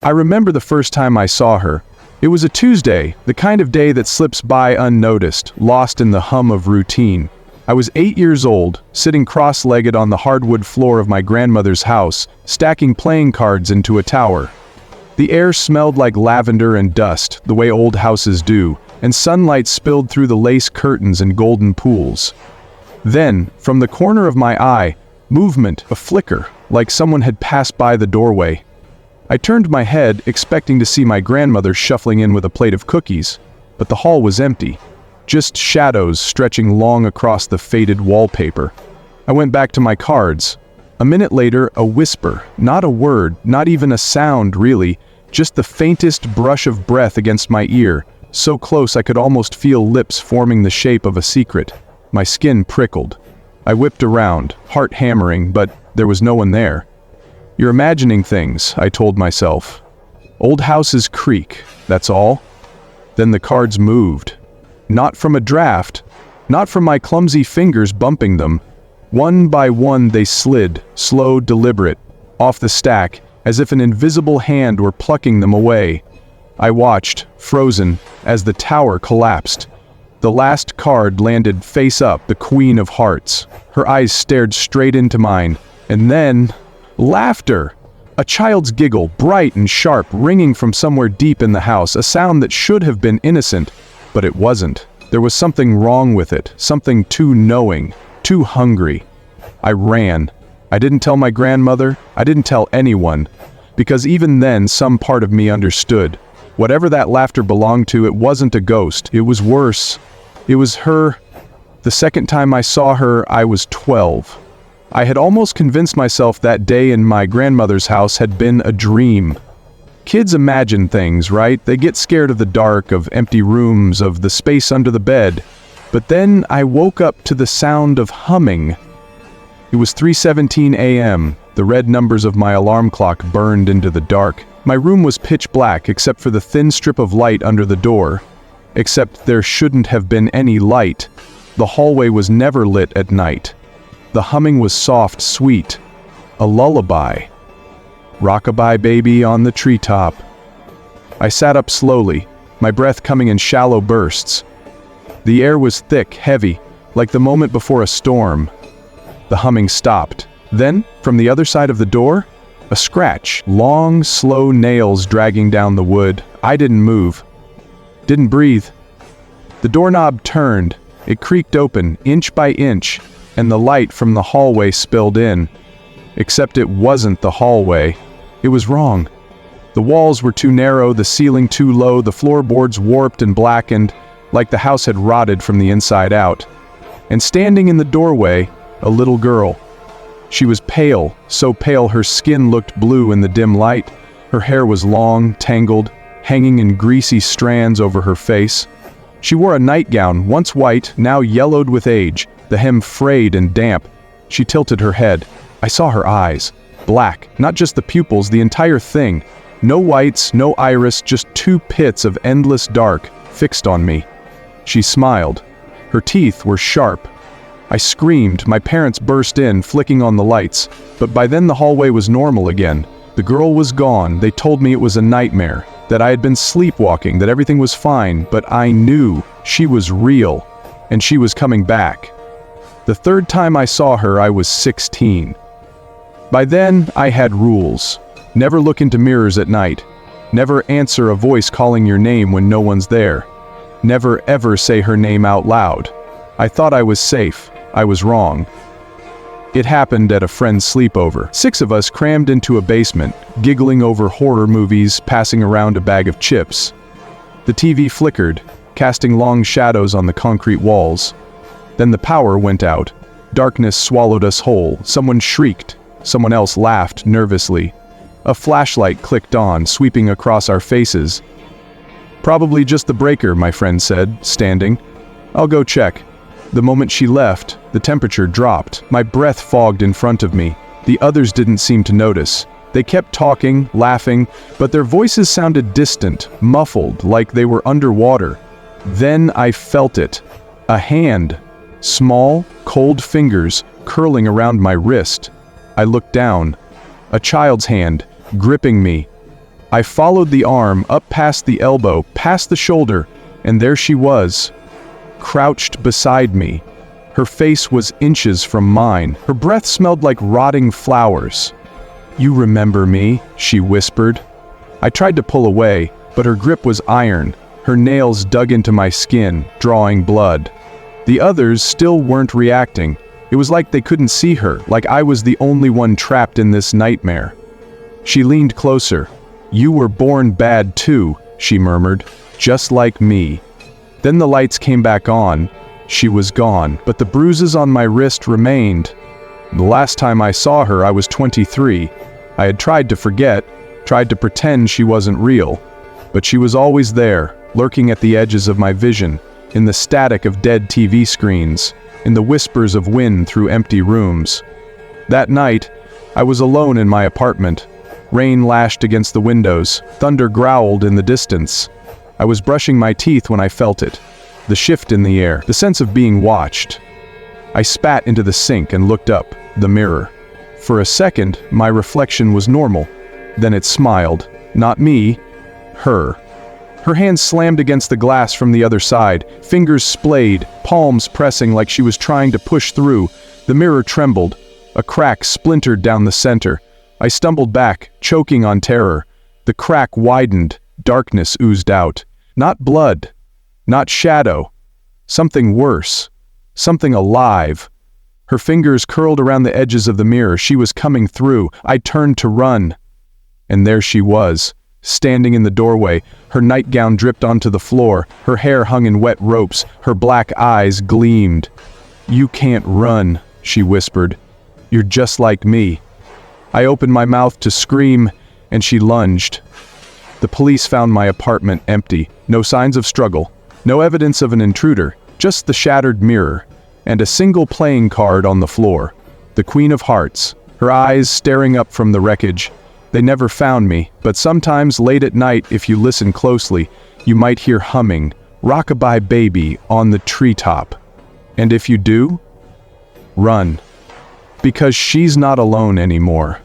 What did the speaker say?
I remember the first time I saw her. It was a Tuesday, the kind of day that slips by unnoticed, lost in the hum of routine. I was 8 years old, sitting cross-legged on the hardwood floor of my grandmother's house, stacking playing cards into a tower. The air smelled like lavender and dust, the way old houses do, and sunlight spilled through the lace curtains and golden pools. Then, from the corner of my eye, movement, a flicker, like someone had passed by the doorway. I turned my head, expecting to see my grandmother shuffling in with a plate of cookies, but the hall was empty. Just shadows stretching long across the faded wallpaper. I went back to my cards. A minute later, a whisper, not a word, not even a sound really, just the faintest brush of breath against my ear, so close I could almost feel lips forming the shape of a secret. My skin prickled. I whipped around, heart hammering, but there was no one there. "You're imagining things," I told myself. "Old houses creak, that's all." Then the cards moved. Not from a draft, not from my clumsy fingers bumping them. One by one they slid, slow, deliberate, off the stack, as if an invisible hand were plucking them away. I watched, frozen, as the tower collapsed. The last card landed face up, the Queen of Hearts. Her eyes stared straight into mine, and then laughter! A child's giggle, bright and sharp, ringing from somewhere deep in the house, a sound that should have been innocent, but it wasn't. There was something wrong with it, something too knowing, too hungry. I ran. I didn't tell my grandmother, I didn't tell anyone, because even then some part of me understood. Whatever that laughter belonged to, it wasn't a ghost, it was worse. It was her. The second time I saw her, I was 12. I had almost convinced myself that day in my grandmother's house had been a dream. Kids imagine things, right? They get scared of the dark, of empty rooms, of the space under the bed. But then I woke up to the sound of humming. It was 3:17 a.m. The red numbers of my alarm clock burned into the dark. My room was pitch black except for the thin strip of light under the door. Except there shouldn't have been any light. The hallway was never lit at night. The humming was soft, sweet. A lullaby. Rockabye baby on the treetop. I sat up slowly, my breath coming in shallow bursts. The air was thick, heavy, like the moment before a storm. The humming stopped. Then, from the other side of the door, a scratch, long, slow nails dragging down the wood. I didn't move. Didn't breathe. The doorknob turned. It creaked open, inch by inch, and the light from the hallway spilled in. Except it wasn't the hallway. It was wrong. The walls were too narrow, the ceiling too low, the floorboards warped and blackened, like the house had rotted from the inside out. And standing in the doorway, a little girl. She was pale, so pale her skin looked blue in the dim light. Her hair was long, tangled, hanging in greasy strands over her face. She wore a nightgown, once white, now yellowed with age, the hem frayed and damp. She tilted her head. I saw her eyes. Black, not just the pupils, the entire thing. No whites, no iris, just two pits of endless dark, fixed on me. She smiled. Her teeth were sharp. I screamed, my parents burst in, flicking on the lights, but by then the hallway was normal again. The girl was gone. They told me it was a nightmare, that I had been sleepwalking, that everything was fine, but I knew she was real, and she was coming back. The third time I saw her, I was 16. By then, I had rules. Never look into mirrors at night. Never answer a voice calling your name when no one's there. Never ever say her name out loud. I thought I was safe. I was wrong. It happened at a friend's sleepover. 6 of us crammed into a basement, giggling over horror movies, passing around a bag of chips. The TV flickered, casting long shadows on the concrete walls. Then the power went out. Darkness swallowed us whole. Someone shrieked. Someone else laughed nervously. A flashlight clicked on, sweeping across our faces. "Probably just the breaker," my friend said, standing. "I'll go check." The moment she left, the temperature dropped. My breath fogged in front of me. The others didn't seem to notice. They kept talking, laughing, but their voices sounded distant, muffled, like they were underwater. Then I felt it. A hand. Small, cold fingers curling around my wrist. I looked down. A child's hand, gripping me. I followed the arm up past the elbow, past the shoulder, and there she was, crouched beside me. Her face was inches from mine. Her breath smelled like rotting flowers. "You remember me," she whispered. I tried to pull away, but her grip was iron. Her nails dug into my skin, drawing blood. The others still weren't reacting. It was like they couldn't see her, like I was the only one trapped in this nightmare. She leaned closer. "You were born bad too," she murmured, "just like me." Then the lights came back on. She was gone, but the bruises on my wrist remained. The last time I saw her, I was 23. I had tried to forget, tried to pretend she wasn't real. But she was always there, lurking at the edges of my vision, in the static of dead TV screens, in the whispers of wind through empty rooms. That night, I was alone in my apartment. Rain lashed against the windows, thunder growled in the distance. I was brushing my teeth when I felt it. The shift in the air, the sense of being watched. I spat into the sink and looked up, the mirror. For a second, my reflection was normal. Then it smiled. Not me, her. Her hand slammed against the glass from the other side, fingers splayed, palms pressing like she was trying to push through. The mirror trembled. A crack splintered down the center. I stumbled back, choking on terror. The crack widened, darkness oozed out. Not blood, not shadow. Something worse. Something alive. Her fingers curled around the edges of the mirror. She was coming through. I turned to run. And there she was, standing in the doorway. Her nightgown dripped onto the floor. Her hair hung in wet ropes. Her black eyes gleamed. "You can't run," she whispered. "You're just like me." I opened my mouth to scream, and she lunged. The police found my apartment empty. No signs of struggle. No evidence of an intruder. Just the shattered mirror. And a single playing card on the floor. The Queen of Hearts. Her eyes staring up from the wreckage. They never found me, but sometimes late at night, if you listen closely, you might hear humming, "Rockabye Baby" on the treetop. And if you do, run. Because she's not alone anymore.